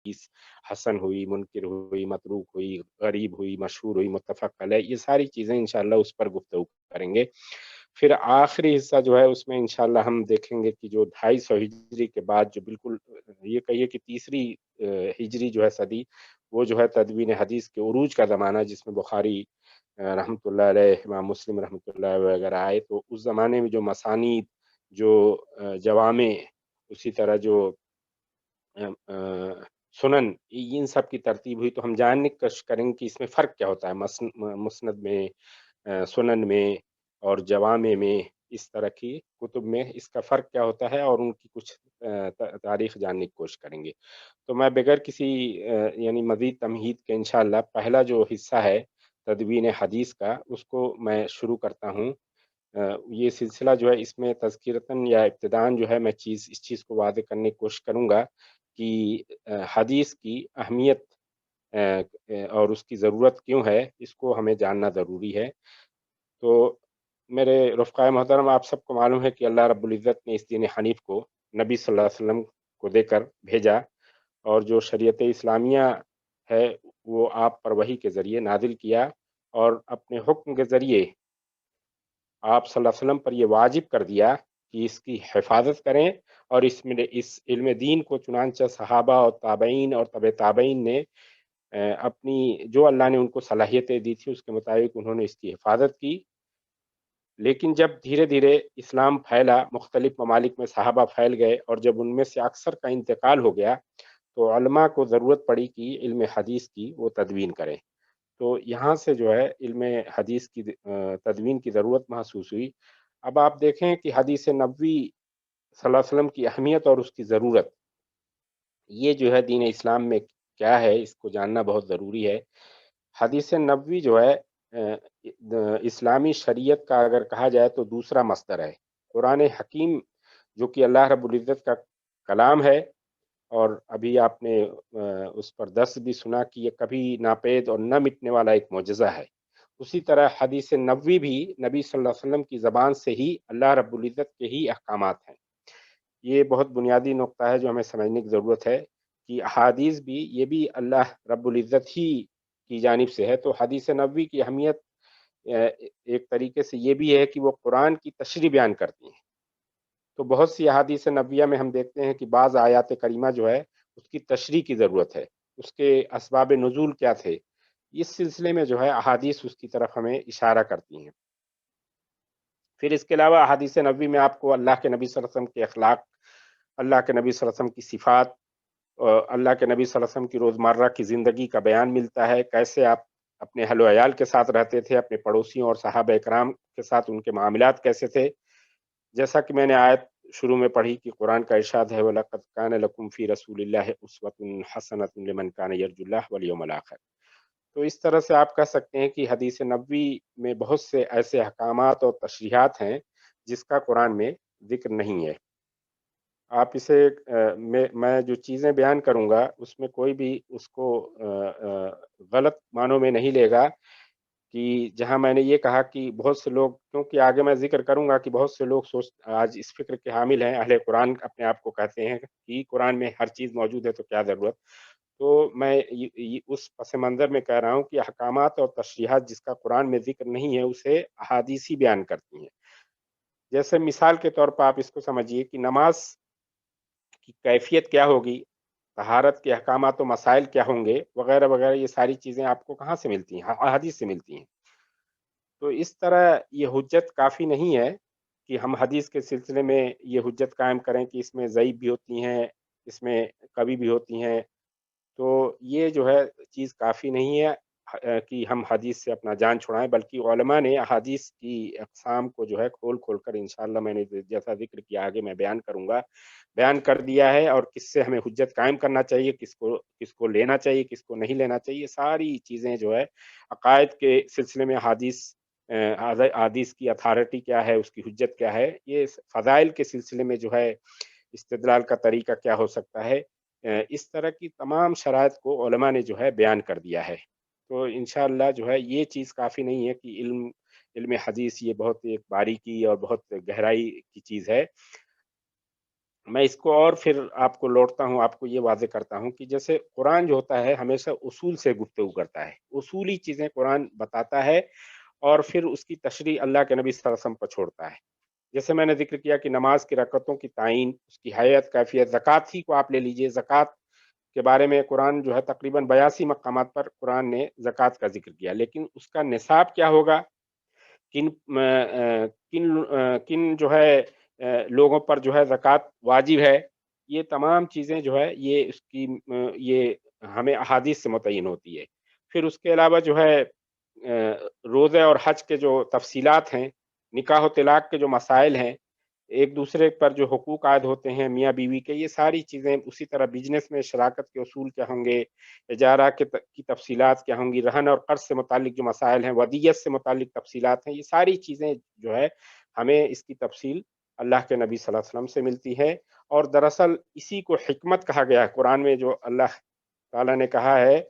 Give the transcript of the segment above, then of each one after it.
हदीस हसन हुई, मुनकिर हुई, मतरूक हुई, गरीब हुई, मशहूर हुई, मुत्तफ़क़ अलैह, ये सारी चीज़ें इंशाअल्लाह उस पर गुफ्तगू करेंगे। फिर आखिरी हिस्सा जो है उसमें इंशाअल्लाह हम देखेंगे कि जो 250 हिजरी के बाद जो बिल्कुल ये कहिए कि तीसरी हिजरी जो है सदी, वो जो है तदवीन हदीस के उरूज का ज़माना, जिसमें बुखारी रहमतुल्लाह अलैह, इमाम मुस्लिम रहमतुल्लाह वगैरह आए, तो उस ज़माने में जो मसानीद, जो जवामे, उसी तरह जो अ अ, सुनन, इन सब की तरतीब हुई, तो हम जानने की कोशिश करेंगे कि इसमें फ़र्क क्या होता है मुस्नद में, सुनन में और जवामे में, इस तरह की कुतुब में इसका फ़र्क क्या होता है, और उनकी कुछ तारीख़ जानने की कोशिश करेंगे। तो मैं बगैर किसी यानी मज़ीद तमहीद के इंशाअल्लाह पहला जो हिस्सा है तदवीन हदीस का, उसको मैं शुरू करता हूँ। ये सिलसिला जो है इसमें तज़किरतन या इब्तिदाअन जो है मैं इस चीज़ को वाज़ेह करने की कोशिश करूँगा कि हदीस की अहमियत और उसकी ज़रूरत क्यों है, इसको हमें जानना ज़रूरी है। तो मेरे रफ़क़ाए मोहतरम, आप सबको मालूम है कि अल्लाह रब्बुल इज़्ज़त ने इस दीन हनीफ़ को नबी सल्लल्लाहु अलैहि वसल्लम को देकर भेजा, और जो शरीयत इस्लामिया है, वो आप पर वही के ज़रिए नाज़िल किया, और अपने हुक्म के ज़रिए आप सल्लल्लाहु अलैहि वसल्लम पर ये वाजिब कर दिया कि इसकी हिफ़ाज़त करें, और इस इल्म दीन को चुनांचे सहाबा और ताबईन और तबे ताबईन ने अपनी जो अल्लाह ने उनको सलाहियतें दी थी उसके मुताबिक उन्होंने इसकी हिफ़ाज़त की। लेकिन जब धीरे-धीरे इस्लाम फैला, मुख्तलिफ़ ममालिक में सहाबा फैल गए, और जब उनमें से अक्सर का इंतकाल हो गया, तो उलमा को ज़रूरत पड़ी कि इल्म हदीस की वो तदवीन करें। तो यहाँ से जो है इल्म हदीस की तदवीन की ज़रूरत महसूस हुई। अब आप देखें कि हदीस नबवी सल्लल्लाहु अलैहि वसल्लम की अहमियत और उसकी ज़रूरत, ये जो है दीन इस्लाम में क्या है, इसको जानना बहुत ज़रूरी है। हदीस नबवी जो है इस्लामी शरीयत का अगर कहा जाए तो दूसरा मस्दर है। कुरान हकीम जो कि अल्लाह रब्बुल इज़्ज़त का कलाम है, और अभी आपने उस पर दर्स भी सुना कि ये कभी नापैद और न मिटने वाला एक मौजज़ा है। उसी तरह हदीस नबवी भी नबी सल्लल्लाहु अलैहि वसल्लम की ज़बान से ही अल्लाह रब्बुल इज़्ज़त के ही अहकामात हैं। ये बहुत बुनियादी नुक्ता है जो हमें समझने की ज़रूरत है कि अहादीस भी, ये भी अल्लाह रब्बुल इज़्ज़त ही की जानिब से है। तो हदीस नबवी की अहमियत एक तरीके से ये भी है कि वो कुरान की तशरीह बयान करती हैं। तो बहुत सी अहादीस नबविया में हम देखते हैं कि बाज़ आयात करीमा जो है, उसकी तशरीह की ज़रूरत है। उसके असबाब नुज़ूल क्या थे? इस सिलसिले में जो है अहादीस उसकी तरफ हमें इशारा करती हैं। फिर इसके अलावा अहादीस नबवी में आपको अल्लाह के नबी सल्लल्लाहु अलैहि वसल्लम के अखलाक, अल्लाह के नबी सल्लल्लाहु अलैहि वसल्लम की सिफ़ात, अल्लाह के नबी सल्लल्लाहु अलैहि वसल्लम की रोज़मर्रा की ज़िंदगी का बयान मिलता है। कैसे आप अपने अहल-व-अयाल के साथ रहते थे, अपने पड़ोसियों और सहाबा-ए-किराम के साथ उनके मामलात कैसे थे। जैसा कि मैंने आयत शुरू में पढ़ी कि कुरान का इरशाद है, वलक़द कान लकुम फ़ी रसूलिल्लाहि उस्वतुन हसनतुन लिमन कान यर्जुल्लाह वल यौमल आखिर। तो इस तरह से आप कह सकते हैं कि हदीस नबवी में बहुत से ऐसे अहकामात और तशरीहात हैं, जिसका कुरान में ज़िक्र नहीं है। आप इसे मैं जो चीज़ें बयान करूँगा, उसमें कोई भी उसको गलत मानों में नहीं लेगा, कि जहाँ मैंने ये कहा कि बहुत से लोग, क्योंकि आगे मैं ज़िक्र करूँगा कि बहुत से लोग आज इस फ़िक्र के हामिल हैं, अहले कुरान अपने आप को कहते हैं कि कुरान में हर चीज़ मौजूद है तो क्या ज़रूरत? तो मैं ये उस पस-ए-मंज़र में कह रहा हूँ कि अहकामात और तशरीहात जिसका कुरान में ज़िक्र नहीं है, उसे अहादीस ही बयान करती हैं। जैसे मिसाल के तौर पर आप इसको समझिए कि नमाज़ की कैफ़ियत क्या होगी, तहारत के अहकामात व मसाइल क्या होंगे, वगैरह-वगैरह, ये सारी चीज़ें आपको कहाँ से मिलती हैं? अहादीस से मिलती हैं। तो इस तरह ये हुज्जत काफ़ी नहीं है कि हम हदीस के सिलसिले में ये हुज्जत कायम करें कि इसमें ज़ईफ़ भी होती हैं, इसमें कवी भी होती हैं। तो ये जो है चीज़ काफ़ी नहीं है कि हम हदीस से अपना जान छुड़ाएँ, बल्कि उलमा ने अहादीस की अक़साम को जो है खोल-खोल कर इंशाअल्लाह मैंने जैसा ज़िक्र किया आगे मैं बयान करूँगा, बयान कर दिया है, और किससे हमें हुज्जत कायम करना चाहिए, किसको किसको लेना चाहिए, किसको नहीं लेना चाहिए, सारी चीज़ें जो है अक़ायद के सिलसिले में हदीस हदीस की अथॉरिटी क्या है, उसकी हुज्जत क्या है, ये फ़ज़ाइल के सिलसिले में जो है इस्तिदलाल का तरीका क्या हो सकता है, इस तरह की तमाम शराइत को उलमा ने जो है बयान कर दिया है। तो इंशाअल्लाह जो है ये चीज़ काफ़ी नहीं है कि इल्म हदीस ये बहुत एक बारीकी और बहुत गहराई की चीज़ है। मैं इसको और फिर आपको लौटता हूँ, आपको ये वाज़ेह करता हूँ कि जैसे कुरान जो होता है हमेशा उसूल से गुफ्तगू करता है। उसूली चीज़ें कुरान बताता है और फिर उसकी तशरीह अल्लाह के नबी सल्लल्लाहु अलैहि वसल्लम पर छोड़ता है। जैसे मैंने ज़िक्र किया कि नमाज़ की रकअतों की तायीन, उसकी हैयत, कैफ़ियत, ज़कात ही को आप ले लीजिए, ज़कात के बारे में कुरान जो है तकरीबन 82 मकामात पर कुरान ने ज़कात का ज़िक्र किया, लेकिन उसका निसाब क्या होगा? किन जो है लोगों पर जो है ज़कात वाजिब है, ये तमाम चीज़ें जो है ये इसकी ये हमें अहादीस से मुतय्यन होती है। फिर उसके अलावा जो है रोज़े और हज के जो तफ़सीलात हैं, निकाह और तलाक के जो मसाइल हैं, एक दूसरे पर जो हुकूक आयद होते हैं मियाँ-बीवी के, ये सारी चीज़ें, उसी तरह बिज़नेस में शराकत के उसूल क्या होंगे, इजारा की तफ़सीलात क्या होंगी, रहन और कर्ज़ से मुताल्लिक जो मसाइल हैं, वदियत से मुताल्लिक तफ़सीलात हैं, ये सारी चीज़ें जो है हमें इसकी तफ़सील अल्लाह के नबी सल्लल्लाहु अलैहि वसल्लम से मिलती है। और दरअसल इसी को हिकमत कहा गया है कुरान में, जो अल्लाह ताला ने कहा है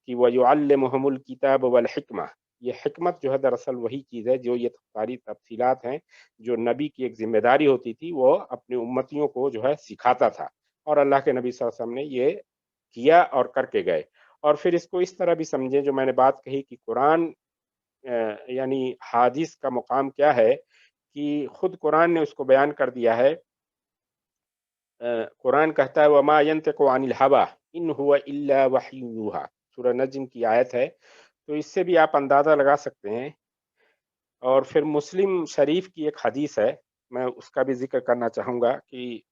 कि वयुअल्लिमुहुमुल किताब वल हिकमा। ये हिकमत जो है दरअसल वही चीज़ है जो ये सारी तफ़सीलात हैं, जो नबी की एक ज़िम्मेदारी होती थी, वो अपनी उम्मतियों को जो है सिखाता था। और अल्लाह के नबी सल्लल्लाहु अलैहि वसल्लम ने ये किया और करके गए। और फिर इसको इस तरह भी समझें, जो मैंने बात कही कि कुरान यानी हादीस का मुकाम क्या है, कि खुद कुरान ने उसको बयान कर दिया है। कुरान कहता है वमा यंतिकु अनिल हवा इन हुवा इल्ला वह्युन यूहा। सूरह नज्म की आयत है। तो इससे भी आप अंदाज़ा लगा सकते हैं। और फिर मुस्लिम शरीफ की एक हदीस है, मैं उसका भी ज़िक्र करना चाहूँगा कि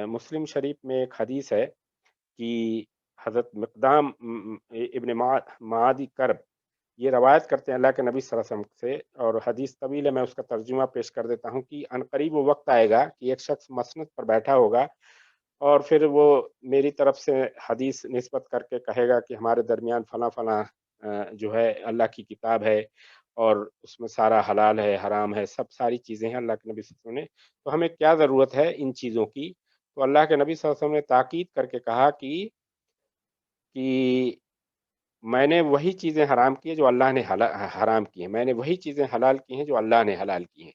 मुस्लिम शरीफ में एक हदीस है कि हज़रत मिक़दाम इब्न मादी करब ये रवायत करते हैं अल्लाह के नबी सल्लल्लाहु अलैहि वसल्लम से, और हदीस तवील है, मैं उसका तर्जुमा पेश कर देता हूँ कि अनकरीब वो वक़्त आएगा कि एक शख्स मसनद पर बैठा होगा और फिर वो मेरी तरफ से हदीस निस्बत करके कहेगा कि हमारे दरमियान फ़लाँ-फ़लाँ जो है अल्लाह की किताब है और उसमें सारा हलाल है, हराम है, सब सारी चीज़ें हैं अल्लाह के नबी सल्लल्लाहु अलैहि वसल्लम ने, तो हमें क्या ज़रूरत है इन चीज़ों की? तो अल्लाह के नबी सल्लल्लाहु अलैहि वसल्लम ने ताकीद करके कहा कि मैंने वही चीज़ें हराम की हैं जो अल्लाह ने हराम की हैं, मैंने वही चीज़ें हलाल की हैं जो अल्लाह ने हलाल की हैं।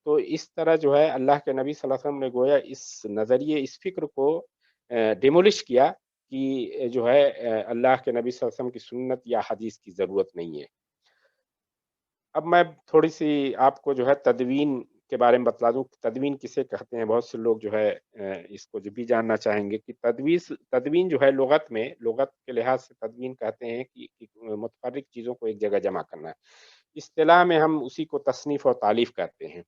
तो इस तरह जो है अल्लाह के नबी सल्लल्लाहु अलैहि वसल्लम ने गोया इस नज़रिए, इस फ़िक्र को डिमोलिश किया कि जो है अल्लाह के नबी सल्लल्लाहु अलैहि वसल्लम की सुन्नत या हदीस की ज़रूरत नहीं है। अब मैं थोड़ी-सी आपको जो है तदवीन के बारे में बतला दूँ, तदवीन किसे कहते हैं? बहुत से लोग जो है इसको जो भी जानना चाहेंगे कि तदवीन जो है लुग़त के लिहाज़ से तदवीन कहते हैं कि मुतफ़र्रिक़ चीज़ों को एक जगह जमा करना। इस्तिलाह में हम उसी को तसनीफ़ और तालीफ़ कहते हैं।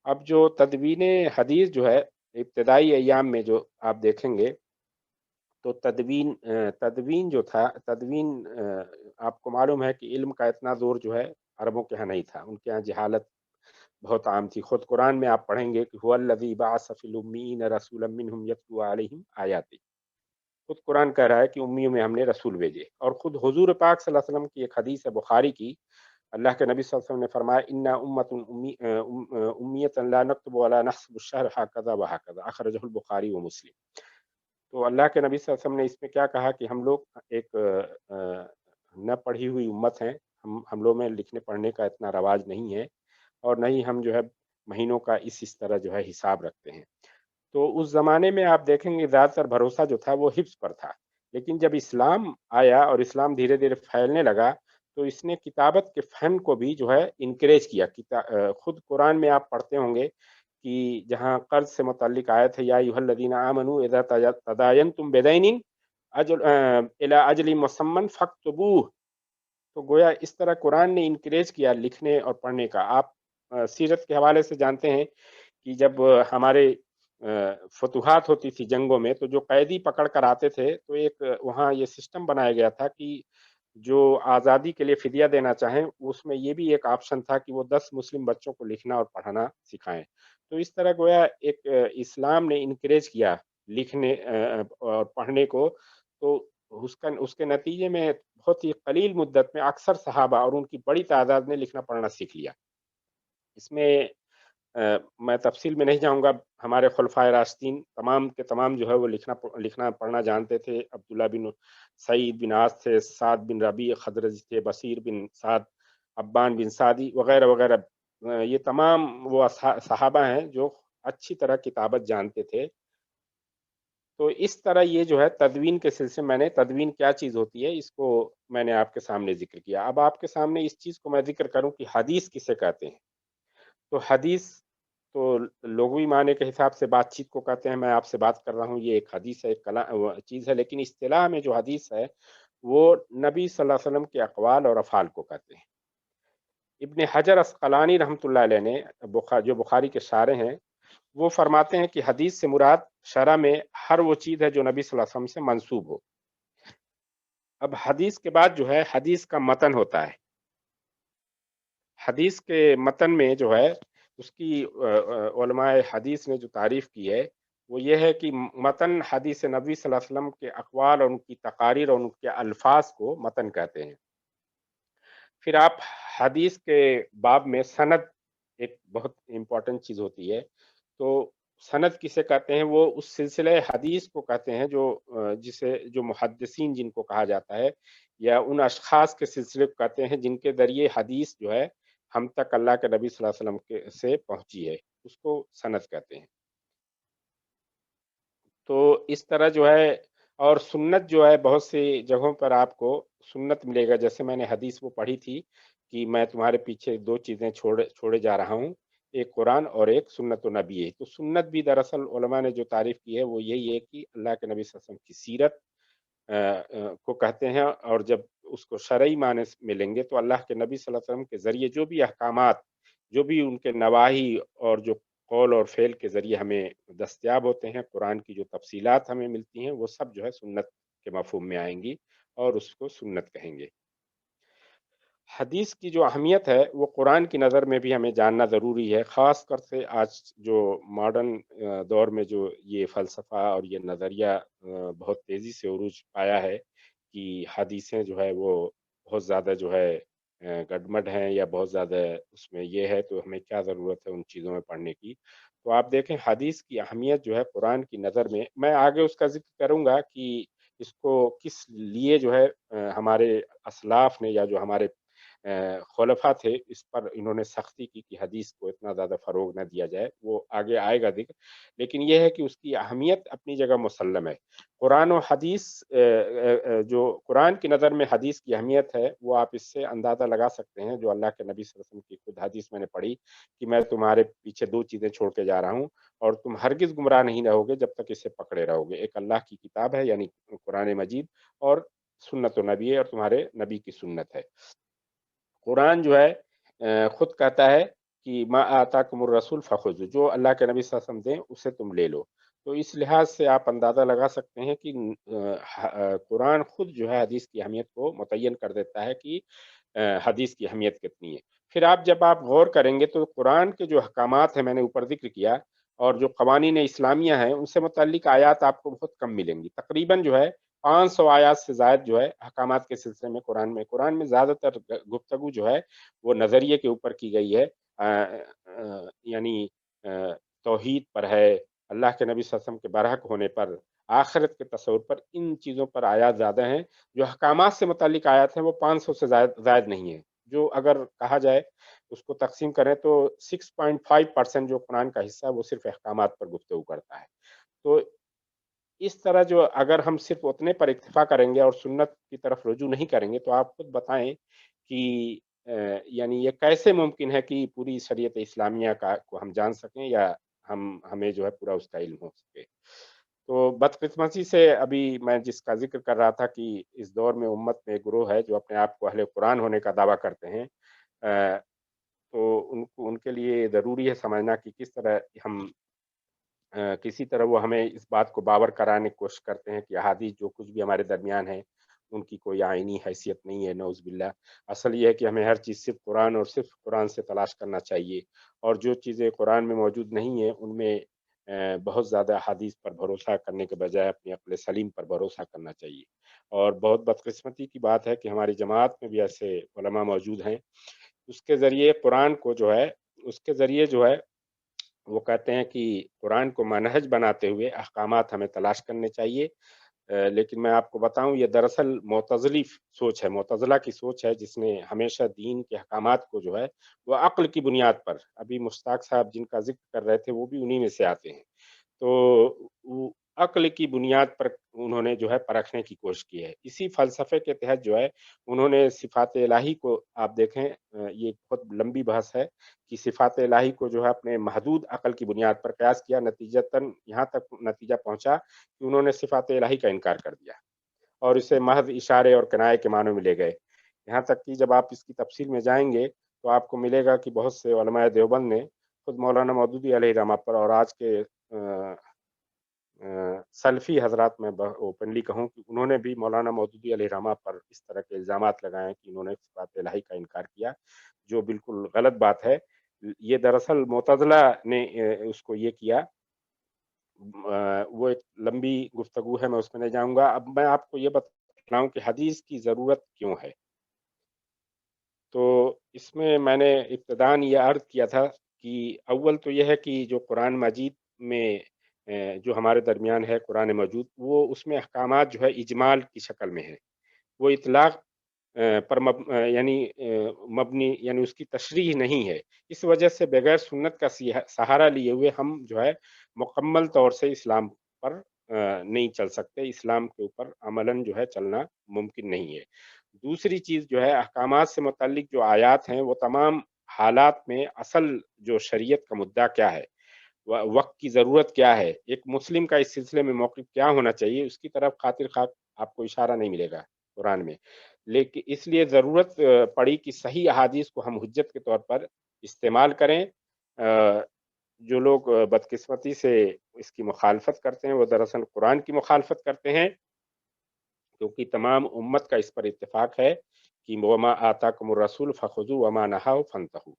अब जो तदवीन हदीस जो है, इब्तिदाई अय्याम में जो आप देखेंगे, तो तदवीन जो था, आपको मालूम है कि इल्म का इतना ज़ोर जो है अरबों के यहाँ नहीं था। उनके यहाँ जहालत बहुत आम थी। खुद कुरान में आप पढ़ेंगे कि हुवल्लज़ी बअस फ़िल उम्मिय्यीन रसूलन मिनहुम यतलू अलैहिम आयातिही। खुद कुरान कह रहा है कि उम्मियों में हमने रसूल भेजे। और खुद हुज़ूर पाक सल्लल्लाहु अलैहि वसल्लम की एक हदीस है बुखारी की, अल्लाह के नबी सल्लल्लाहु अलैहि वसल्लम ने फरमाया इन्ना उम्मतुन उम्मियतन ला नक्तुबु वला नहसबु अश-शहर हकज़ा व हकज़ा अखरजहुल बुखारी व मुस्लिम। तो अल्लाह के नबी सल्लल्लाहु अलैहि वसल्लम ने इसमें क्या कहा कि हम लोग एक न पढ़ी हुई उम्मत हैं। हम लोग में लिखने पढ़ने का इतना रवाज नहीं है और न ही हम जो है महीनों का इस तरह जो है हिसाब रखते हैं। तो उस ज़माने में आप देखेंगे ज़्यादातर भरोसा जो था वो हिफ्ज़ पर था। लेकिन जब इस्लाम आया और इस्लाम धीरे-धीरे फैलने लगा, तो इसने किताबत के फ़न को भी जो है इनकरेज किया। खुद कुरान में आप पढ़ते होंगे कि जहाँ कर्ज़ से मुतल्लिक आयत है, या अय्युहल्लज़ीना आमनू इज़ा तदायनतुम बिदैनिन इला अजलिन मुसम्मन फक्तुबूह। तो गोया इस तरह कुरान ने इनकरेज किया लिखने और पढ़ने का। आप सीरत के हवाले से जानते हैं कि जब हमारे फ़ुतूहात होती थी जंगों में, तो जो कैदी पकड़ कर आते थे, तो एक वहाँ ये सिस्टम बनाया गया था कि जो आज़ादी के लिए फ़िदिया देना चाहें, उसमें ये भी एक ऑप्शन था कि वो 10 मुस्लिम बच्चों को लिखना और पढ़ना सिखाएँ। तो इस तरह गोया एक इस्लाम ने इनकरेज किया लिखने और पढ़ने को। तो उसके नतीजे में बहुत ही कलील मुद्दत में अक्सर सहाबा और उनकी बड़ी तादाद ने लिखना पढ़ना सीख लिया। इसमें मैं तफ़सील में नहीं जाऊँगा। हमारे खुलफ़ाए राशिदीन तमाम के तमाम जो है वो लिखना पढ़ना जानते थे। अब्दुल्ला बिन सईद बिन आस थे, साद बिन रबी खज़रजी थे, बशीर बिन साद, अब्बान बिन सादी वग़ैरह। ये तमाम वो सहाबा हैं जो अच्छी तरह किताबत जानते थे। تو اس طرح یہ جو ہے تدوین کے سلسلے میں نے تدوین کیا چیز ہوتی ہے اس کو میں نے آپ کے سامنے ذکر کیا. اب آپ کے سامنے اس چیز کو میں ذکر کروں کہ حدیث کسے کہتے ہیں. تو حدیث تو لغوی معنی کے حساب سے بات چیت کو کہتے ہیں. میں آپ سے بات کر رہا ہوں، یہ ایک حدیث ہے، ایک چیز ہے، لیکن اصطلاح میں جو حدیث ہے وہ نبی صلی اللہ علیہ وسلم کے اقوال اور افعال کو کہتے ہیں. ابن حجر عسقلانی رحمۃ اللہ علیہ نے جو بخاری کے شارح ہیں وہ فرماتے ہیں کہ حدیث سے مراد شرع میں ہر وہ چیز ہے جو نبی صلی اللہ علیہ وسلم سے منسوب ہو. اب حدیث کے بعد جو ہے حدیث کا متن ہوتا ہے. حدیث کے متن میں جو ہے اس کی علماء حدیث نے جو تعریف کی ہے وہ یہ ہے کہ متن حدیث نبی صلی اللہ علیہ وسلم کے اقوال اور ان کی تقاریر اور ان کے الفاظ کو متن کہتے ہیں. پھر آپ حدیث کے باب میں سند ایک بہت امپورٹنٹ چیز ہوتی ہے. تو سند کسے کہتے ہیں؟ وہ اس سلسلہ حدیث کو کہتے ہیں جو محدثین جن کو کہا جاتا ہے، یا ان اشخاص کے سلسلے کو کہتے ہیں جن کے ذریعے حدیث جو ہے ہم تک اللہ کے نبی صلی اللہ علیہ وسلم سے پہنچی ہے، اس کو سند کہتے ہیں. تو اس طرح جو ہے، اور سنت جو ہے بہت سی جگہوں پر آپ کو سنت ملے گا. جیسے میں نے حدیث وہ پڑھی تھی کہ میں تمہارے پیچھے دو چیزیں چھوڑے جا رہا ہوں، ایک قرآن اور ایک سنت و نبی ہے. تو سنت بھی دراصل علماء نے جو تعریف کی ہے وہ یہی ہے کہ اللہ کے نبی صلی اللہ علیہ وسلم کی سیرت کو کہتے ہیں. اور جب اس کو شرعی معنی میں لیں گے تو اللہ کے نبی صلی اللہ علیہ وسلم کے ذریعے جو بھی احکامات، جو بھی ان کے نواہی اور جو قول اور فعل کے ذریعے ہمیں دستیاب ہوتے ہیں، قرآن کی جو تفصیلات ہمیں ملتی ہیں، وہ سب جو ہے سنت کے مفہوم میں آئیں گی اور اس کو سنت کہیں گے. حدیث کی جو اہمیت ہے وہ قرآن کی نظر میں بھی ہمیں جاننا ضروری ہے، خاص کر سے آج جو ماڈرن دور میں جو یہ فلسفہ اور یہ نظریہ بہت تیزی سے عروج پایا ہے کہ حدیثیں جو ہے وہ بہت زیادہ جو ہے گڈمڈ ہیں یا بہت زیادہ اس میں یہ ہے، تو ہمیں کیا ضرورت ہے ان چیزوں میں پڑھنے کی. تو آپ دیکھیں حدیث کی اہمیت جو ہے قرآن کی نظر میں آگے اس کا ذکر کروں گا کہ اس کو کس لیے جو ہے ہمارے اسلاف نے یا جو ہمارے خلفاء تھے اس پر انہوں نے سختی کی کہ حدیث کو اتنا زیادہ فروغ نہ دیا جائے، وہ آگے آئے گا ذکر. لیکن یہ ہے کہ اس کی اہمیت اپنی جگہ مسلم ہے. قرآن و حدیث جو قرآن کی نظر میں حدیث کی اہمیت ہے وہ آپ اس سے اندازہ لگا سکتے ہیں. جو اللہ کے نبی صلی اللہ علیہ وسلم کی خود حدیث میں نے پڑھی کہ میں تمہارے پیچھے دو چیزیں چھوڑ کے جا رہا ہوں اور تم ہرگز گمراہ نہیں رہو گے جب تک اسے پکڑے رہو گے. ایک اللہ کی کتاب ہے یعنی قرآن مجید، اور سنت و نبی ہے اور تمہارے نبی کی سنت ہے. قرآن جو ہے خود کہتا ہے کہ ما آتاکم الرسول فخذوا، جو اللہ کے نبی صلی اللہ علیہ وسلم دیں اسے تم لے لو. تو اس لحاظ سے آپ اندازہ لگا سکتے ہیں کہ قرآن خود جو ہے حدیث کی اہمیت کو متعین کر دیتا ہے کہ حدیث کی اہمیت کتنی ہے. پھر جب آپ غور کریں گے تو قرآن کے جو احکامات ہیں میں نے اوپر ذکر کیا، اور جو قوانین اسلامیہ ہیں ان سے متعلق آیات آپ کو بہت کم ملیں گی. تقریباً جو ہے 500 آیات سے زائد جو ہے احکامات کے سلسلے میں قرآن میں زیادہ تر گفتگو جو ہے وہ نظریے کے اوپر کی گئی ہے، یعنی توحید پر ہے، اللہ کے نبی صلی اللہ علیہ وسلم کے برحق ہونے پر، آخرت کے تصور پر. ان چیزوں پر آیات زیادہ ہیں. جو احکامات سے متعلق آیات ہیں وہ 500 سے زائد نہیں ہیں. جو اگر کہا جائے اس کو تقسیم کریں تو 6.5% جو قرآن کا حصہ ہے وہ صرف احکامات پر گفتگو کرتا ہے. تو اس طرح جو اگر ہم صرف اتنے پر اکتفا کریں گے اور سنت کی طرف رجوع نہیں کریں گے تو آپ خود بتائیں کہ یعنی یہ کیسے ممکن ہے کہ پوری شریعت اسلامیہ کو ہم جان سکیں یا ہمیں جو ہے پورا اس کا علم ہو سکے. تو بدقسمتی سے ابھی میں جس کا ذکر کر رہا تھا کہ اس دور میں امت میں ایک گروہ ہے جو اپنے آپ کو اہل قرآن ہونے کا دعویٰ کرتے ہیں، تو ان کے لیے ضروری ہے سمجھنا کہ کس طرح ہم کسی طرح وہ ہمیں اس بات کو باور کرانے کی کوشش کرتے ہیں کہ احادیث جو کچھ بھی ہمارے درمیان ہے ان کی کوئی آئینی حیثیت نہیں ہے، نعوذ باللہ. اصل یہ ہے کہ ہمیں ہر چیز صرف قرآن اور صرف قرآن سے تلاش کرنا چاہیے، اور جو چیزیں قرآن میں موجود نہیں ہیں ان میں بہت زیادہ احادیث پر بھروسہ کرنے کے بجائے اپنی عقل سلیم پر بھروسہ کرنا چاہیے. اور بہت بدقسمتی کی بات ہے کہ ہماری جماعت میں بھی ایسے علماء موجود ہیں اس کے ذریعے قرآن کو جو ہے اس کے ذریعے جو ہے وہ کہتے ہیں کہ قرآن کو منہج بناتے ہوئے احکامات ہمیں تلاش کرنے چاہیے. لیکن میں آپ کو بتاؤں یہ دراصل معتزلی سوچ ہے، معتزلہ کی سوچ ہے، جس نے ہمیشہ دین کے احکامات کو جو ہے وہ عقل کی بنیاد پر، ابھی مشتاق صاحب جن کا ذکر کر رہے تھے وہ بھی انہی میں سے آتے ہیں. تو अक्ल की बुनियाद पर उन्होंने जो है परखने की कोशिश की है। इसी फ़लसफ़े के तहत जो है उन्होंने सिफ़ात इलाही को आप देखें, ये बहुत लंबी बहस है कि सिफ़ात इलाही को जो है अपने महदूद अक़ल की बुनियाद पर क़यास किया, नतीजतन यहाँ तक नतीजा पहुँचा कि उन्होंने सिफ़ात इलाही का इनकार कर दिया और इसे महज़ इशारे और किनाए के मानों में ले गए। यहाँ तक कि जब आप इसकी तफ़सील में जाएँगे तो आपको मिलेगा कि बहुत से उलमाए देवबंद ने खुद मौलाना मौदूदी अलैहिर्रहमा पर और आज के सलफ़ी हज़रात में ओपनली कहूँ कि उन्होंने भी मौलाना मौदूदी अलैहिर्रहमा पर इस तरह के इल्ज़ामात लगाए हैं कि उन्होंने सिफ़ात इलाही का इनकार किया, जो बिल्कुल गलत बात है। ये दरअसल मुअतज़िला ने उसको ये किया। वो एक लंबी गुफ्तगू है, मैं उसमें नहीं जाऊँगा। अब मैं आपको ये बता रहा हूँ कि हदीस की ज़रूरत क्यों है? तो इसमें मैंने इब्तिदान ये अर्ज़ किया था कि अव्वल तो ये है कि जो कुरान मजीद में जो हमारे दरमियान है कुरान मौजूद, वो उसमें अहकामात जो है इजमाल की शक्ल में है। वो इतलाक़ पर मबनी यानी उसकी तशरीह नहीं है। इस वजह से बगैर सुन्नत का सहारा लिए हुए हम जो है मुकम्मल तौर से इस्लाम पर नहीं चल सकते। इस्लाम के ऊपर अमलन जो है चलना मुमकिन नहीं है। दूसरी चीज़ जो है अहकामात से मुतल्लिक जो आयात हैं, वो तमाम हालात में असल जो शरीयत का मुद्दा क्या है, वक़्त की ज़रूरत क्या है, एक मुस्लिम का इस सिलसिले में मौक़िफ़ क्या होना चाहिए, उसकी तरफ ख़ातिर-ख़्वाह आपको इशारा नहीं मिलेगा कुरान में। इसलिए ज़रूरत पड़ी कि सही अहादीस को हम हुज्जत के तौर पर इस्तेमाल करें। जो लोग बदकिस्मती से इसकी मुखालफत करते हैं, वो दरअसल कुरान की मुखालफत करते हैं, क्योंकि तमाम उम्मत का इस पर इत्तेफ़ाक है कि वमा आताकुमुर रसूल फ़ख़ुज़ूहु वमा नहाउ फ़ंतहू।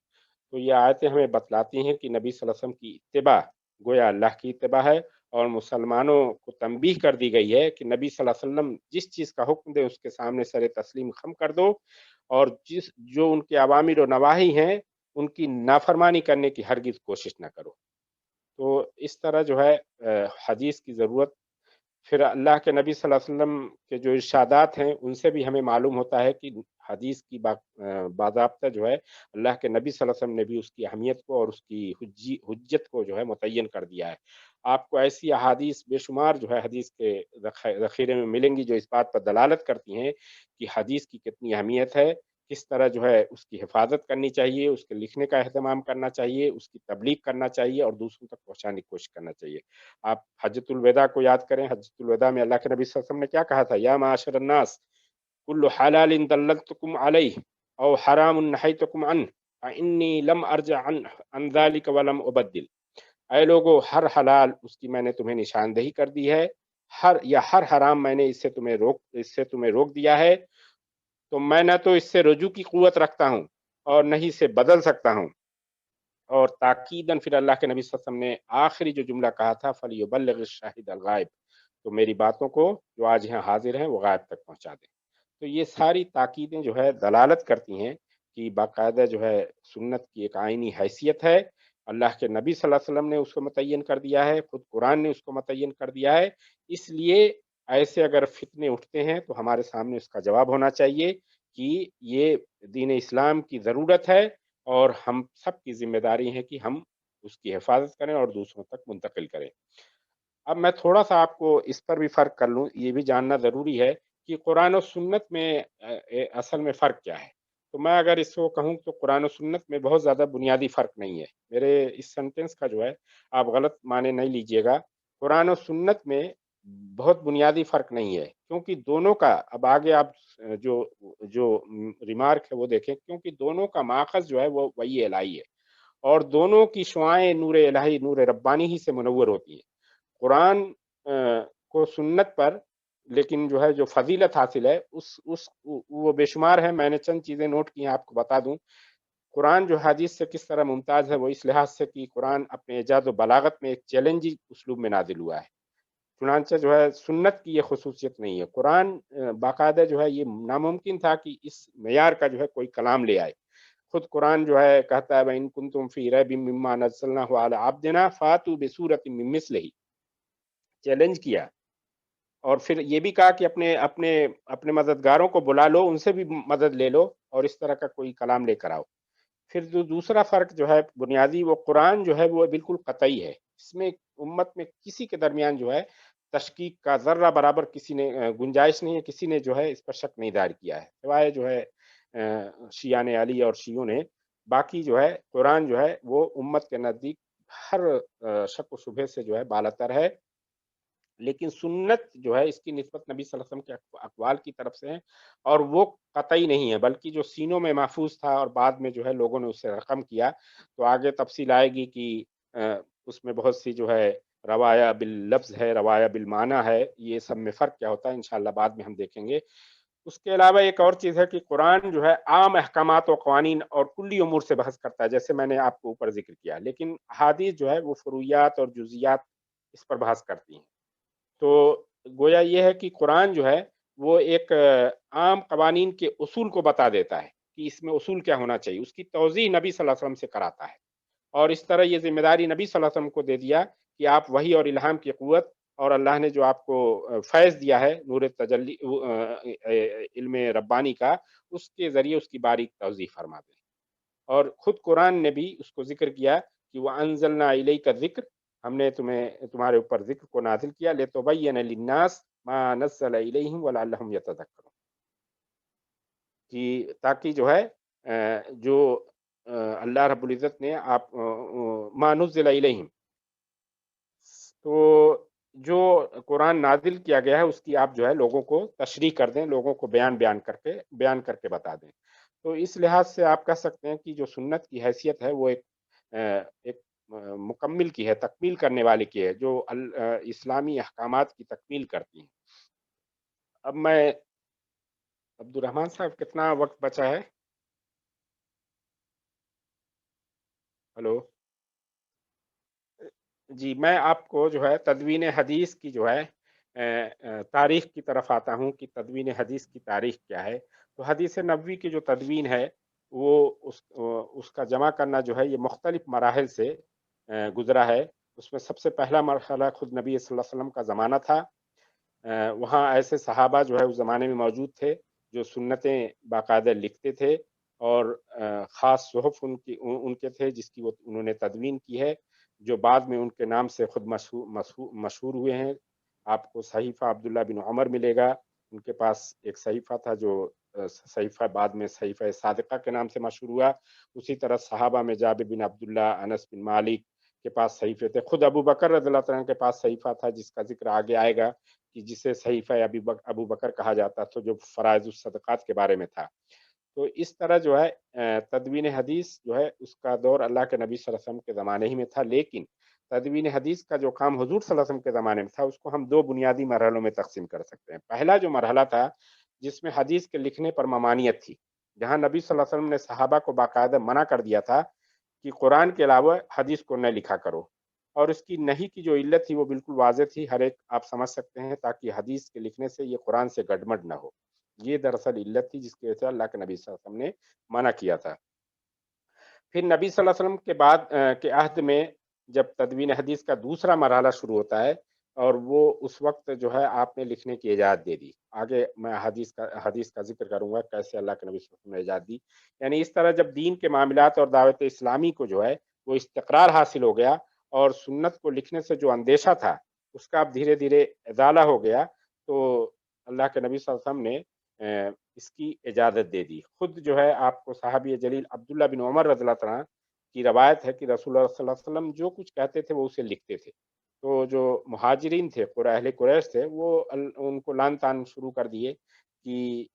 तो ये आयतें हमें बतलाती हैं कि नबी सल्लल्लाहु अलैहि वसल्लम की इत्तिबा गोया अल्लाह की इत्तिबा है और मुसलमानों को तंबीह कर दी गई है कि नबी सल्लल्लाहु अलैहि वसल्लम जिस चीज़ का हुक्म दें उसके सामने सर तस्लीम ख़म कर दो और जो उनके अवामिर और नवाही हैं, उनकी नाफ़रमानी करने की हरगिज़ कोशिश ना करो। तो इस तरह जो है हदीस की ज़रूरत, फिर अल्लाह के नबी सल्लल्लाहु अलैहि वसल्लम के जो इरशादात हैं, उनसे भी हमें मालूम होता है कि हदीस की बाज़ाब्ता जो है, अल्लाह के नबी सल्लल्लाहु अलैहि वसल्लम ने भी उसकी अहमियत को और उसकी हुज्जत को जो है मुतय्यन कर दिया है। आपको ऐसी अहादीस बेशुमार जो है हदीस के ज़ख़ीरे में मिलेंगी, जो इस बात पर दलालत करती हैं कि हदीस की कितनी अहमियत है, किस तरह जो है उसकी हिफ़ाज़त करनी चाहिए, उसके लिखने का एहतमाम करना चाहिए, उसकी तबलीग करना चाहिए और दूसरों तक पहुँचाने की कोशिश करना चाहिए। आप हज्जतुल विदा को याद करें, हज्जतुल विदा में अल्लाह के नबी सल्लल्लाहु अलैहि वसल्लम ने क्या कहा था? या माशरन नास कुल्लु हलालिन दल्लतुकुम अलैहि औ हरामुन नहैतुकुम अन इन्नी लम अर्जा अन ज़ालिका व लम उबद्दिल। ऐ लोगो, हर हलाल उसकी मैंने तुम्हें निशानदेही कर दी है, हर हराम मैंने इससे तुम्हें रोक दिया है, तो मैं न तो इससे रुजू की क़ुव्वत रखता हूँ और न ही इसे बदल सकता हूँ। और ताकीदन फिर अल्लाह के नबी सल्लल्लाहु अलैहि वसल्लम ने आखिरी जो जुमला कहा था, फलयुबल्लिग़ शाहिद अल गायब, तो मेरी बातों को जो आज यहाँ हाज़िर हैं वो गायब तक पहुँचा दें। तो ये सारी ताकीदें जो है दलालत करती हैं कि बाकायदा जो है सुन्नत की एक आईनी हैसियत है। अल्लाह के नबी सल्लल्लाहु अलैहि वसल्लम ने उसको मुतय्यन कर दिया है, खुद कुरान ने उसको मुतय्यन कर दिया है। इसलिए ऐसे अगर फितने उठते हैं तो हमारे सामने उसका जवाब होना चाहिए कि ये दीन इस्लाम की ज़रूरत है और हम सब की ज़िम्मेदारी है कि हम उसकी हिफ़ाज़त करें और दूसरों तक मुंतकिल करें। अब मैं थोड़ा-सा आपको इस पर भी फ़र्क कर लूँ, ये भी जानना ज़रूरी है कि कुरान और सुन्नत में असल में फ़र्क क्या है? तो मैं अगर इसको कहूँ तो कुरान और सुन्नत में बहुत ज़्यादा बुनियादी फ़र्क नहीं है। मेरे इस सेंटेंस का जो है आप गलत माने नहीं लीजिएगा। कुरान और सुन्नत में बहुत बुनियादी फ़र्क नहीं है, क्योंकि दोनों का अब आगे आप जो जो रिमार्क है वो देखें, क्योंकि दोनों का माख़ज़ जो है वो वही इलाही है और दोनों की शुआएँ नूर इलाही, नूर रब्बानी ही से मुनव्वर होती हैं। कुरान को सुन्नत पर लेकिन जो है जो फ़ज़ीलत हासिल है वो बेशुमार है। मैंने चंद चीज़ें नोट की हैं, आपको बता दूँ। कुरान जो हदीस से किस तरह मुमताज़ है, वो इस लिहाज से कि कुरान अपने एजाज़ व बलागत में एक चैलेंजिंग उसलूब में नाज़िल हुआ है। चुनांचे जो है सुन्नत की ये ख़ुसूसियत नहीं है। कुरान बाकायदा जो है ये नामुमकिन था कि इस मेयार का जो है कोई कलाम ले आए। खुद कुरान जो है कहता है, व इन कुंतुम फ़ी रैबिम मिम्मा नज़्ज़लनाहु अला अब्दिना फ़ातू बिसूरतिम मिन मिस्लिही, चैलेंज किया और फिर ये भी कहा कि अपने अपने अपने मददगारों को बुला लो, उनसे भी मदद ले लो और इस तरह का कोई कलाम लेकर आओ। फिर जो दूसरा फ़र्क जो है बुनियादी, वो कुरान जो है वो बिल्कुल क़तई है। इसमें उम्मत में किसी के दरमियान जो है तशकीक का ज़र्रा बराबर किसी ने गुंजाइश नहीं है, किसी ने जो है इस पर शक नहीं दायर किया है, सिवाय जो है शियाने अली और शियों ने। बाकी जो है कुरान जो है वो उम्मत के नज़दीक हर शक व शुबहे से जो है बालातर है। लेकिन सुन्नत जो है इसकी निस्बत नबी सल्लल्लाहु अलैहि वसल्लम के अक़वाल की तरफ से है, और वो कतई नहीं है, बल्कि जो सीनों में महफूज़ था और बाद में जो है लोगों ने उसे रक़म किया। तो आगे तफ़सील आएगी कि उसमें बहुत सी जो है रवाया बिल लफ्ज़ है, रवाया बिल माना है, ये सब में फ़र्क क्या होता है इंशाअल्लाह बाद में हम देखेंगे। उसके अलावा एक और चीज़ है कि कुरान जो है आम अहकामात व क़वानीन और कुल्ली उमूर से बहस करता है, जैसे मैंने आपको ऊपर ज़िक्र किया। लेकिन अहादीस जो है वो फ़ुरूइयात और जुज़इयात इस पर बहस करती हैं। तो गोया ये है कि कुरान जो है वो एक आम कवानीन के उसूल को बता देता है कि इसमें उसूल क्या होना चाहिए, उसकी तौज़ीह नबी सल्लल्लाहु अलैहि वसल्लम से कराता है। और इस तरह ये ज़िम्मेदारी नबी सल्लल्लाहु अलैहि वसल्लम को दे दिया कि आप वही और इल्हाम की क़ुव्वत और अल्लाह ने जो आपको फ़ैज़ दिया है नूर तजल्ली इल्म रब्बानी का, उसके ज़रिए उसकी बारीक तौज़ीह फरमा दें। और खुद कुरान ने भी उसको ज़िक्र किया कि व अंज़लना इलैका ज़िक्र, हमने तुम्हारे ऊपर ज़िक्र को नाज़िल किया लितुबय्यिना लिन्नास मा नज़्ज़ला इलैहिम व लअल्लहुम यतज़क्करून, कि ताकि जो है जो अल्लाह रब्बुल इज़्ज़त ने मा नुज़्ज़िला इलैहिम, तो जो कुरान नाज़िल किया गया है उसकी आप जो है लोगों को तशरीह कर दें, लोगों को बयान करके बता दें। तो इस लिहाज से आप कह सकते हैं कि जो सुन्नत की हैसियत है वो एक मुकम्मिल की है, तकमील करने वाले की है, जो इस्लामी अहकामात की तकमील करती हैं। अब मैं अब्दुर्रहमान साहब कितना वक़्त बचा है? हेलो? जी, मैं आपको जो है तदवीन हदीस की जो है तारीख़ की तरफ आता हूँ कि तदवीन हदीस की तारीख़ क्या है। तो हदीस नबवी की जो तदवीन है, वो उसका जमा करना जो है ये मुख्तलिफ़ मराहिल से गुज़रा है। उसमें सबसे पहला मरहला खुद नबी सल्लल्लाहु अलैहि वसल्लम का ज़माना था। वहाँ ऐसे सहाबा जो है उस ज़माने में मौजूद थे, जो सुन्नतें बाकायदा लिखते थे, और ख़ास सुहuf उनके थे जिसकी वो उन्होंने तदवीन की है, जो बाद में उनके नाम से खुद मशहूर हुए हैं। आपको सहीफ़ा अब्दुल्ला बिन उमर मिलेगा, उनके पास एक सहीफ़ा था जो सहीफ़ा बाद में सहीफ़ा सादिक़ा के नाम से मशहूर हुआ। उसी तरह सहाबा में जाबिर बिन अब्दुल्ला, अनस बिन मालिक के पास सहीफ़े थे। खुद अबू बकर रज़ियल्लाहु तआला अन्हु के पास सहीफ़ा था जिसका ज़िक्र आगे आएगा, कि जिसे सहीफ़ा अबू बकर कहा जाता था, जो फ़राइज़ुस सदक़ात के बारे में था। तो इस तरह जो है तदवीन हदीस जो है उसका दौर अल्लाह के नबी सल्लल्लाहु अलैहि वसल्लम के ज़माने ही में था, लेकिन तदवीन हदीस का जो काम हुज़ूर सल्लल्लाहु अलैहि वसल्लम के ज़माने में था, उसको हम 2 बुनियादी मरहलों में तक़सीम कर सकते हैं। पहला जो मरहला था, जिसमें हदीस के लिखने पर ममानियत थी, जहाँ नबी सल्लल्लाहु अलैहि वसल्लम ने सहाबा को बाकायदा मना कर दिया था कि कुरान के अलावा हदीस को न लिखा करो। और इसकी नहीं की जो इल्लत थी वो बिल्कुल वाज़ेह थी, हर एक आप समझ सकते हैं, ताकि हदीस के लिखने से ये कुरान से गड़बड़ ना हो। ये दरअसल इल्लत थी जिसकी वजह से अल्लाह के नबी सल्लल्लाहु अलैहि वसल्लम ने मना किया था। फिर नबी सल्लल्लाहु अलैहि वसल्लम के बाद के अहद में जब तदवीन हदीस का दूसरा मरहला शुरू होता है, और वो उस वक़्त जो है आपने लिखने की इजाज़त दे दी। आगे मैं हदीस का ज़िक्र करूँगा कैसे अल्लाह के नबी सल्लल्लाहु अलैहि वसल्लम ने इजाज़त दी। यानी इस तरह जब दीन के मामलात और दावत इस्लामी को जो है वो इस्तिक़रार हासिल हो गया, और सुन्नत को लिखने से जो अंदेशा था, उसका अब धीरे-धीरे इज़ाला हो गया, तो अल्लाह के नबी सल्लल्लाहु अलैहि वसल्लम ने इसकी इजाज़त दे दी। खुद जो है आपको सहाबी जलील अब्दुल्ला बिन उमर रज़ियल्लाहु तआला की रवायत है कि रसूलुल्लाह सल्लल्लाहु अलैहि वसल्लम जो कुछ कहते थे वो उसे लिखते थे। तो जो मुहाजिरीन थे, अहले कुरैश थे, वो उनको लान-तान शुरू कर दिए कि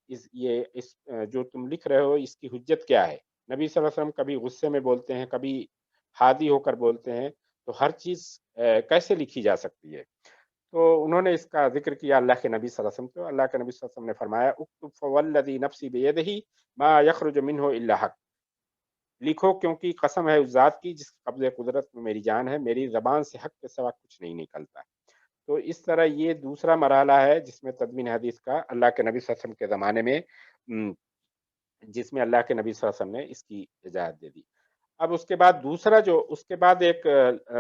जो तुम लिख रहे हो इसकी हुज्जत क्या है? नबी सल्लल्लाहु अलैहि वसल्लम कभी गुस्से में बोलते हैं, कभी हादी होकर बोलते हैं, तो हर चीज़ कैसे लिखी जा सकती है? तो उन्होंने इसका ज़िक्र किया अल्लाह के नबी सल्लल्लाहु अलैहि वसल्लम, तो अल्लाह के नबी सल्लल्लाहु अलैहि वसल्लम ने फरमाया उक्तुब फवल्लज़ी नफ़्सी बियदिही मा यख़रुजु मिन्हु इल्ला हक़। लिखो क्योंकि कसम है उस ज़ात की जिसके कब्ज़े कुदरत में मेरी जान है, मेरी ज़बान से हक़ के सिवा कुछ नहीं निकलता है। तो इस तरह ये दूसरा मरहला है जिसमें तदवीन हदीस का अल्लाह के नबी सल्लल्लाहु अलैहि वसल्लम के ज़माने में जिसमें अल्लाह के नबी सल्लल्लाहु अलैहि वसल्लम ने इसकी इजाज़त दे दी। अब उसके बाद एक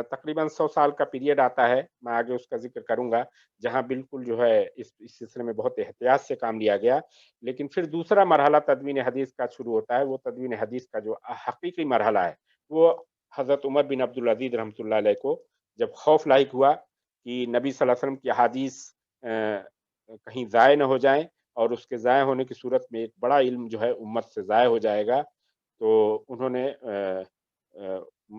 तकरीबन 100 साल का पीरियड आता है, मैं आगे उसका ज़िक्र करूँगा, जहाँ बिल्कुल जो है इस सिलसिले में बहुत एहतियात से काम लिया गया। लेकिन फिर दूसरा मरहला तदवीन हदीस का शुरू होता है, वो तदवीन हदीस का जो हकीकी मरहला है, वो हज़रत उमर बिन अब्दुल अज़ीज़ रहमतुल्लाह अलैह को जब खौफ लाहिक हुआ کہ نبی صلی اللہ علیہ وسلم کی احادیث کہیں ضائع نہ ہو جائیں، اور اس کے ضائع ہونے کی صورت میں ایک بڑا علم جو ہے امت سے ضائع ہو جائے گا. تو انہوں نے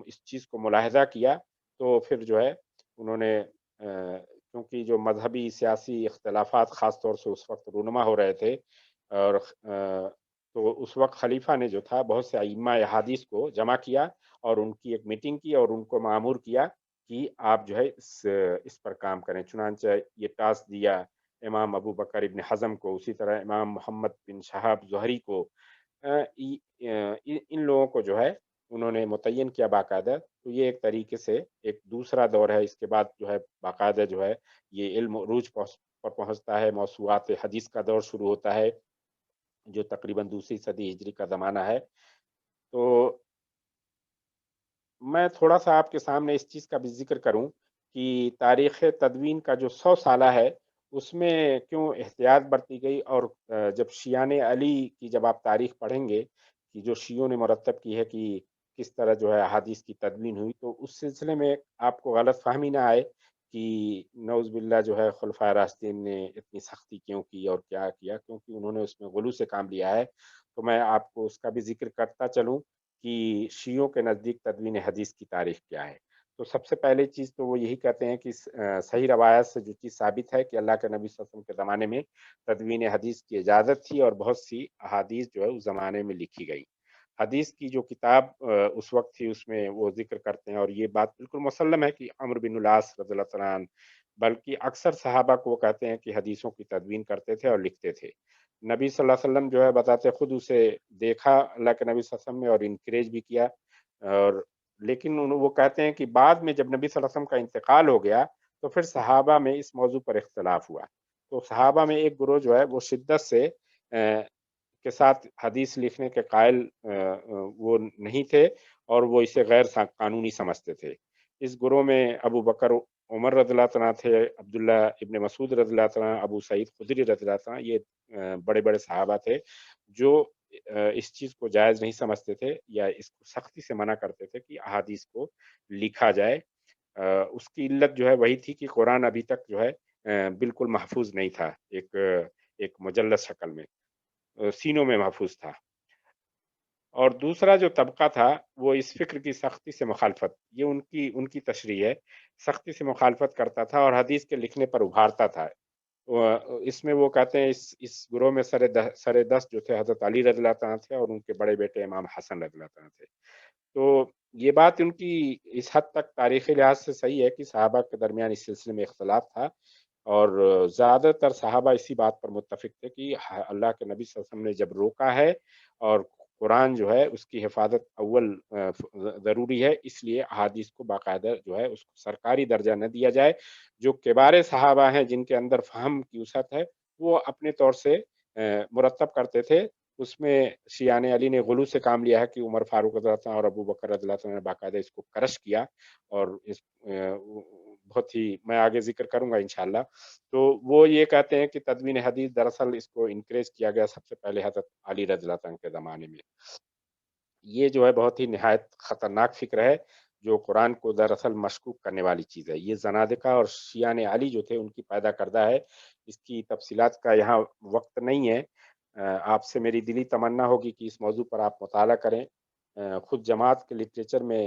اس چیز کو ملاحظہ کیا. تو پھر جو ہے انہوں نے کیونکہ جو مذہبی سیاسی اختلافات خاص طور سے اس وقت رونما ہو رہے تھے، اور تو اس وقت خلیفہ نے جو تھا بہت سے ائمہ احادیث کو جمع کیا اور ان کی ایک میٹنگ کی اور ان کو مامور کیا کہ آپ جو ہے اس پر کام کریں. چنانچہ یہ ٹاسک دیا امام ابو بکر ابن حزم کو، اسی طرح امام محمد بن شہاب زہری کو. ان لوگوں کو جو ہے انہوں نے متعین کیا باقاعدہ. تو یہ ایک طریقے سے ایک دوسرا دور ہے. اس کے بعد جو ہے باقاعدہ جو ہے یہ علم عروج پر پہنچتا ہے، موضوعات حدیث کا دور شروع ہوتا ہے جو تقریباً دوسری صدی ہجری کا زمانہ ہے. تو میں تھوڑا سا آپ کے سامنے اس چیز کا بھی ذکر کروں کہ تاریخ تدوین کا جو 100 سالہ ہے اس میں کیوں احتیاط برتی گئی، اور جب شیعان علی کی جب آپ تاریخ پڑھیں گے کہ جو شیعوں نے مرتب کی ہے کہ کس طرح جو ہے احادیث کی تدوین ہوئی، تو اس سلسلے میں آپ کو غلط فہمی نہ آئے کہ نعوذ باللہ جو ہے خلفائے راشدین نے اتنی سختی کیوں کی اور کیا کیا، کیونکہ انہوں نے اس میں غلو سے کام لیا ہے. تو میں آپ کو اس کا بھی ذکر کرتا چلوں کہ شیعوں کے نزدیک تدوین حدیث کی تاریخ کیا ہے. تو سب سے پہلے چیز تو وہ یہی کہتے ہیں کہ صحیح روایت سے جو چیز ثابت ہے کہ اللہ کے نبی صلی اللہ علیہ وسلم کے زمانے میں تدوین حدیث کی اجازت تھی، اور بہت سی احادیث جو ہے اس زمانے میں لکھی گئی. حدیث کی جو کتاب اس وقت تھی اس میں وہ ذکر کرتے ہیں، اور یہ بات بالکل مسلم ہے کہ عمرو بن العاص رضی اللہ تعالیٰ عنہ بلکہ اکثر صحابہ کو وہ کہتے ہیں کہ حدیثوں کی تدوین کرتے تھے اور لکھتے تھے. نبی صلی اللہ علیہ وسلم جو ہے بتاتے خود اسے دیکھا اللہ کے نبی صلی اللہ علیہ وسلم نے اور انکریج بھی کیا. اور لیکن وہ کہتے ہیں کہ بعد میں جب نبی صلی اللہ علیہ وسلم کا انتقال ہو گیا تو پھر صحابہ میں اس موضوع پر اختلاف ہوا. تو صحابہ میں ایک گروہ جو ہے وہ شدت سے کے ساتھ حدیث لکھنے کے قائل وہ نہیں تھے، اور وہ اسے غیر قانونی سمجھتے تھے. اس گروہ میں ابو بکر عمر رضی اللہ عنہ تھے، عبداللہ ابن مسعود رضی اللہ عنہ، ابو سعید خدری رضی اللہ عنہ. یہ بڑے بڑے صحابہ تھے جو اس چیز کو جائز نہیں سمجھتے تھے یا اس کو سختی سے منع کرتے تھے کہ احادیث کو لکھا جائے. اس کی علت جو ہے وہی تھی کہ قرآن ابھی تک جو ہے بالکل محفوظ نہیں تھا، ایک مجلد شکل میں سینوں میں محفوظ تھا. اور دوسرا جو طبقہ تھا وہ اس فکر کی سختی سے مخالفت، یہ ان کی تشریح ہے، سختی سے مخالفت کرتا تھا اور حدیث کے لکھنے پر ابھارتا تھا. اس میں وہ کہتے ہیں اس گروہ میں سر دست جو تھے حضرت علی رضی اللہ عنہ تھے اور ان کے بڑے بیٹے امام حسن رضی اللہ عنہ تھے. تو یہ بات ان کی اس حد تک تاریخی لحاظ سے صحیح ہے کہ صحابہ کے درمیان اس سلسلے میں اختلاف تھا، اور زیادہ تر صحابہ اسی بات پر متفق تھے کہ اللہ کے نبی صلی اللہ علیہ وسلم نے جب روکا ہے اور قرآن جو ہے اس کی حفاظت اول ضروری ہے، اس لیے احادیث کو باقاعدہ جو ہے اس کو سرکاری درجہ نہ دیا جائے. جو کبار صحابہ ہیں جن کے اندر فہم کی وسعت ہے وہ اپنے طور سے مرتب کرتے تھے. اس میں شیعان علی نے غلو سے کام لیا ہے کہ عمر فاروق رضی اللہ عنہ اور ابو بکر رضی اللہ عنہ نے باقاعدہ اس کو کرش کیا، اور اس بہت ہی میں آگے ذکر کروں گا انشاءاللہ. تو وہ یہ کہتے ہیں کہ تدوین حدیث دراصل اس کو انکریج کیا گیا سب سے پہلے حضرت علی رضی اللہ عنہ کے زمانے میں. یہ جو ہے بہت ہی نہایت خطرناک فکر ہے جو قرآن کو دراصل مشکوک کرنے والی چیز ہے. یہ زنادقہ اور شیعان علی جو تھے ان کی پیدا کردہ ہے. اس کی تفصیلات کا یہاں وقت نہیں ہے. آپ سے میری دلی تمنا ہوگی کہ اس موضوع پر آپ مطالعہ کریں. خود جماعت کے لٹریچر میں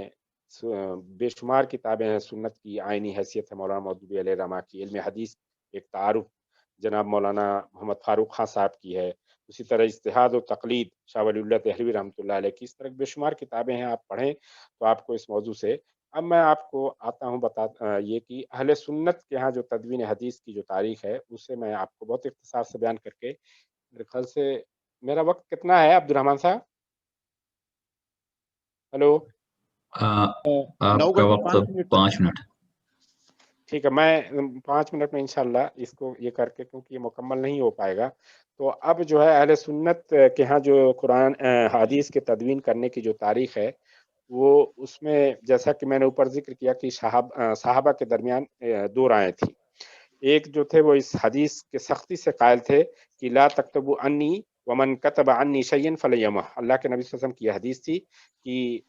بے شمار کتابیں ہیں. سنت کی آئینی حیثیت ہے مولانا مودودی علیہ رحمہ کی. علم حدیث ایک تعارف جناب مولانا محمد فاروق خان صاحب کی ہے. اسی طرح اجتہاد و تقلید شاہ ولی اللہ دہلوی رحمۃ اللہ علیہ کی. اس طرح بے شمار کتابیں ہیں، آپ پڑھیں تو آپ کو اس موضوع سے. اب میں آپ کو آتا ہوں یہ کہ اہل سنت کے ہاں جو تدوین حدیث کی جو تاریخ ہے اسے میں آپ کو بہت اختصار سے بیان کر کے، میرے خیال سے میرا وقت کتنا ہے عبد الرحمان صاحب؟ ہلو، آپ کا وقت 5 منٹ. ٹھیک ہے، میں 5 منٹ میں انشاءاللہ اس کو یہ کر کے، کیونکہ یہ مکمل نہیں ہو پائے گا. تو اب جو ہے اہل سنت کے ہاں جو قرآن حدیث کے تدوین کرنے کی جو تاریخ ہے وہ اس میں جیسا کہ میں نے اوپر ذکر کیا کہ صحابہ کے درمیان 2 رائے تھیں. ایک جو تھے وہ اس حدیث کے سختی سے قائل تھے کہ لا تکتبوا عنی ومن کتب عنی شیئا فلیمح. اللہ کے نبی صلی اللہ علیہ وسلم کی یہ حدیث تھی کہ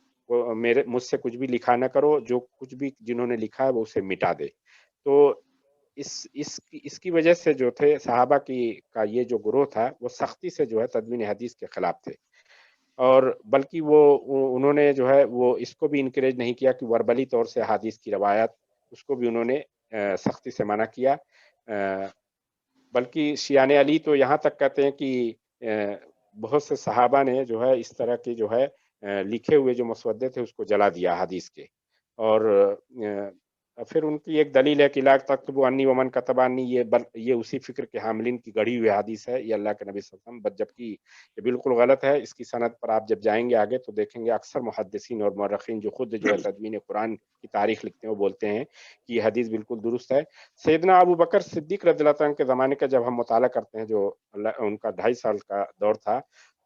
مجھ سے کچھ بھی لکھا نہ کرو، جو کچھ بھی جنہوں نے لکھا ہے وہ اسے مٹا دے. تو اس کی وجہ سے جو تھے صحابہ کا یہ جو گروہ تھا وہ سختی سے جو ہے تدوین حدیث کے خلاف تھے، اور بلکہ انہوں نے جو ہے وہ اس کو بھی انکریج نہیں کیا کہ وربلی طور سے حدیث کی روایات، اس کو بھی انہوں نے سختی سے منع کیا، بلکہ شیعان علی تو یہاں تک کہتے ہیں کہ بہت سے صحابہ نے جو ہے اس طرح کی جو ہے لکھے ہوئے جو مسودے تھے اس کو جلا دیا حدیث کے، اور پھر ان کی ایک دلیل ہے کہ لا تکتبوا عنی ومن کتب عنی، یہ اسی فکر کے حاملین کی گڑھی ہوئی حدیث ہے، یہ اللہ کے نبی صلی اللہ علیہ وسلم، جبکہ یہ بالکل غلط ہے۔ اس کی سند پر آپ جب جائیں گے آگے تو دیکھیں گے اکثر محدثین اور مورخین جو خود جو ہے تدوین قرآن کی تاریخ لکھتے ہیں وہ بولتے ہیں کہ یہ حدیث بالکل درست ہے۔ سیدنا ابو بکر صدیق رضی اللہ عنہ کے زمانے کا جب ہم مطالعہ کرتے ہیں، جو ان کا 2.5 سال کا دور تھا،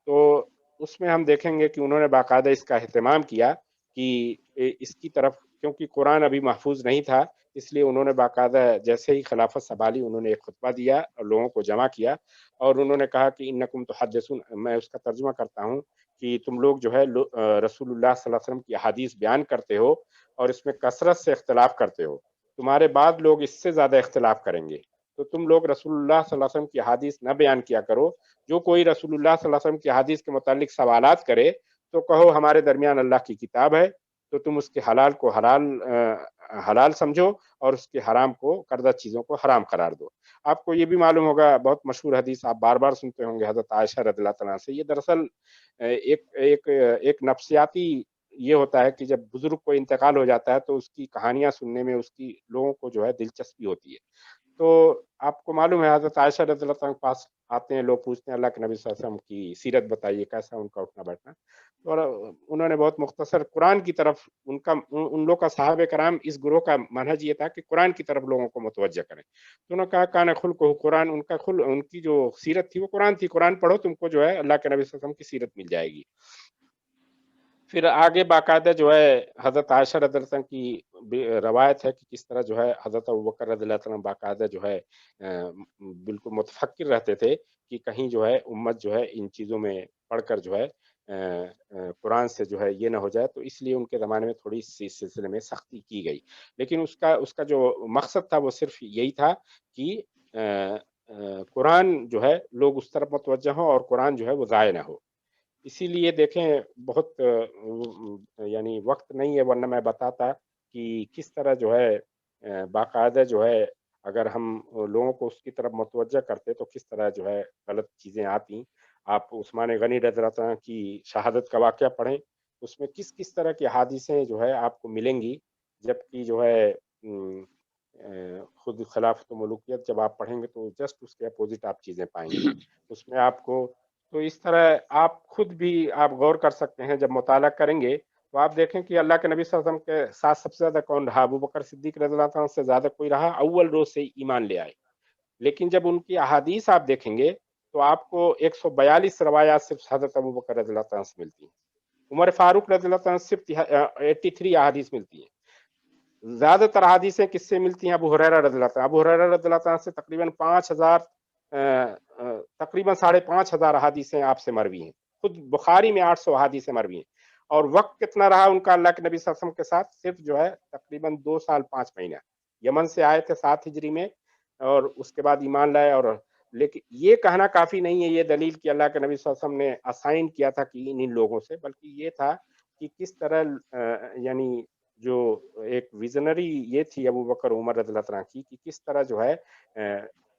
تو اس میں ہم دیکھیں گے کہ انہوں نے باقاعدہ اس کا اہتمام کیا کہ اس کی طرف، کیونکہ قرآن ابھی محفوظ نہیں تھا، اس لیے انہوں نے باقاعدہ جیسے ہی خلافت سنبھالی انہوں نے ایک خطبہ دیا اور لوگوں کو جمع کیا، اور انہوں نے کہا کہ انکم تحدثون، میں اس کا ترجمہ کرتا ہوں کہ تم لوگ جو ہے رسول اللہ صلی اللہ علیہ وسلم کی حدیث بیان کرتے ہو اور اس میں کثرت سے اختلاف کرتے ہو، تمہارے بعد لوگ اس سے زیادہ اختلاف کریں گے، تو تم لوگ رسول اللہ صلی اللہ علیہ وسلم کی حدیث نہ بیان کیا کرو، جو کوئی رسول اللہ صلی اللہ علیہ وسلم کی حدیث کے متعلق سوالات کرے تو کہو ہمارے درمیان اللہ کی کتاب ہے، تو تم اس کے حلال کو حلال سمجھو اور اس کے حرام کو، کردہ چیزوں کو حرام قرار دو۔ آپ کو یہ بھی معلوم ہوگا، بہت مشہور حدیث آپ بار بار سنتے ہوں گے حضرت عائشہ رضی اللہ عنہا سے، یہ دراصل ایک نفسیاتی یہ ہوتا ہے کہ جب بزرگ کو انتقال ہو جاتا ہے تو اس کی کہانیاں سننے میں اس کی لوگوں کو جو ہے دلچسپی ہوتی ہے۔ تو آپ کو معلوم ہے حضرت عائشہ رضی اللہ عنہ کے پاس آتے ہیں لوگ، پوچھتے ہیں اللہ کے نبی صلی اللہ علیہ وسلم کی سیرت بتائیے، کیسا ان کا اٹھنا بیٹھنا، اور انہوں نے بہت مختصر قرآن کی طرف، ان لوگ کا صحابہ کرام اس گروہ کا منہج یہ تھا کہ قرآن کی طرف لوگوں کو متوجہ کریں، تو انہوں نے کہا کان خلقہ قرآن، ان کی جو سیرت تھی وہ قرآن تھی، قرآن پڑھو تم کو جو ہے اللہ کے نبی صلی اللہ علیہ وسلم کی سیرت مل جائے گی۔ پھر آگے باقاعدہ جو ہے حضرت عائشہ رضی اللہ عنہ کی روایت ہے کہ کس طرح جو ہے حضرت ابوبکر رضی اللہ عنہ باقاعدہ جو ہے بالکل متفکر رہتے تھے کہ کہیں جو ہے امت جو ہے ان چیزوں میں پڑھ کر جو ہے قرآن سے جو ہے یہ نہ ہو جائے، تو اس لیے ان کے زمانے میں تھوڑی سی سلسلے میں سختی کی گئی، لیکن اس کا جو مقصد تھا وہ صرف یہی تھا کہ قرآن جو ہے لوگ اس طرف متوجہ ہوں اور قرآن جو ہے وہ ضائع نہ ہو۔ اسی لیے دیکھیں بہت یعنی وقت نہیں ہے ورنہ میں بتاتا کہ کس طرح جو ہے باقاعدہ جو ہے اگر ہم لوگوں کو اس کی طرف متوجہ کرتے تو کس طرح جو ہے غلط چیزیں آتی۔ آپ عثمان غنی رضی اللہ عنہ کی شہادت کا واقعہ پڑھیں، اس میں کس طرح کی حادثیں جو ہے آپ کو ملیں گی، جبکہ جو ہے خود خلافت و ملوکیت جب آپ پڑھیں گے تو جسٹ اس کے اپوزٹ آپ چیزیں پائیں گے اس میں آپ کو۔ تو اس طرح آپ خود بھی آپ غور کر سکتے ہیں، جب مطالعہ کریں گے تو آپ دیکھیں کہ اللہ کے نبی صلی اللہ علیہ وسلم کے ساتھ سب سے زیادہ کون رہا؟ ابو بکر صدیق رضی اللہ عنہ سے زیادہ کوئی رہا؟ اول روز سے ایمان لے آئے، لیکن جب ان کی احادیث آپ دیکھیں گے تو آپ کو 142 روایات صرف حضرت ابو بکر رضی اللہ عنہ سے ملتی ہیں، عمر فاروق رضی اللہ عنہ صرف 83 احادیث ملتی ہیں۔ زیادہ تر حدیثیں کس سے ملتی ہیں؟ ابو ہریرہ رضی اللہ عنہ، ابو ہریرہ رضی اللہ عنہ سے تقریباً 5,500 حدیثیں آپ سے مروی ہیں، خود بخاری میں 800 حدیثیں مروی ہیں، اور وقت کتنا رہا ان کا اللہ کے نبی صلی اللہ علیہ وسلم کے ساتھ؟ صرف جو ہے تقریباً 2 سال 5 مہینہ، یمن سے آئے تھے 7 ہجری میں اور اس کے بعد ایمان لائے، اور لیکن یہ کہنا کافی نہیں ہے یہ دلیل کہ اللہ کے نبی صلی اللہ علیہ وسلم نے اسائن کیا تھا کہ ان لوگوں سے، بلکہ یہ تھا کہ کس طرح یعنی جو ایک ویژنری یہ تھی ابو بکر عمر رضی اللہ عنہ کی کہ کس طرح جو ہے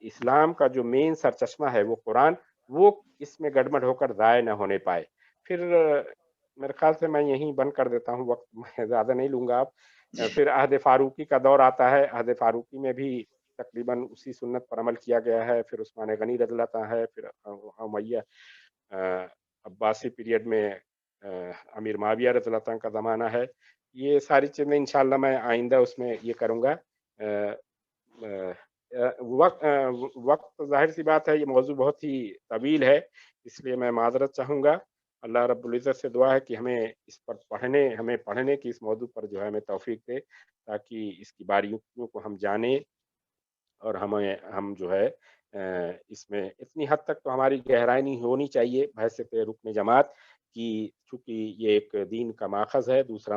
اسلام کا جو مین سرچشمہ ہے وہ قرآن، وہ اس میں گڑبڑ ہو کر ضائع نہ ہونے پائے۔ پھر میرے خیال سے میں یہیں بند کر دیتا ہوں، وقت میں زیادہ نہیں لوں گا آپ۔ پھر عہد فاروقی کا دور آتا ہے، عہد فاروقی میں بھی تقریباً اسی سنت پر عمل کیا گیا ہے، پھر عثمان غنی رضی اللہ عنہ ہے، پھر امیہ عباسی پیریڈ میں امیر معاویہ رضی اللہ عنہ کا زمانہ ہے۔ یہ ساری چیزیں انشاءاللہ میں آئندہ اس میں یہ کروں گا۔ وقت ظاہر سی بات ہے یہ موضوع بہت ہی طویل ہے، اس لیے میں معذرت چاہوں گا۔ اللہ رب العزت سے دعا ہے کہ ہمیں اس پر پڑھنے کی اس موضوع پر جو ہے ہمیں توفیق دے، تاکہ اس کی باریکیوں کو ہم جانیں، اور ہم جو ہے اس میں اتنی حد تک تو ہماری گہرائی نہیں ہونی چاہیے بحیثیت رکن جماعت کی، چونکہ یہ ایک دین کا ماخذ ہے، دوسرا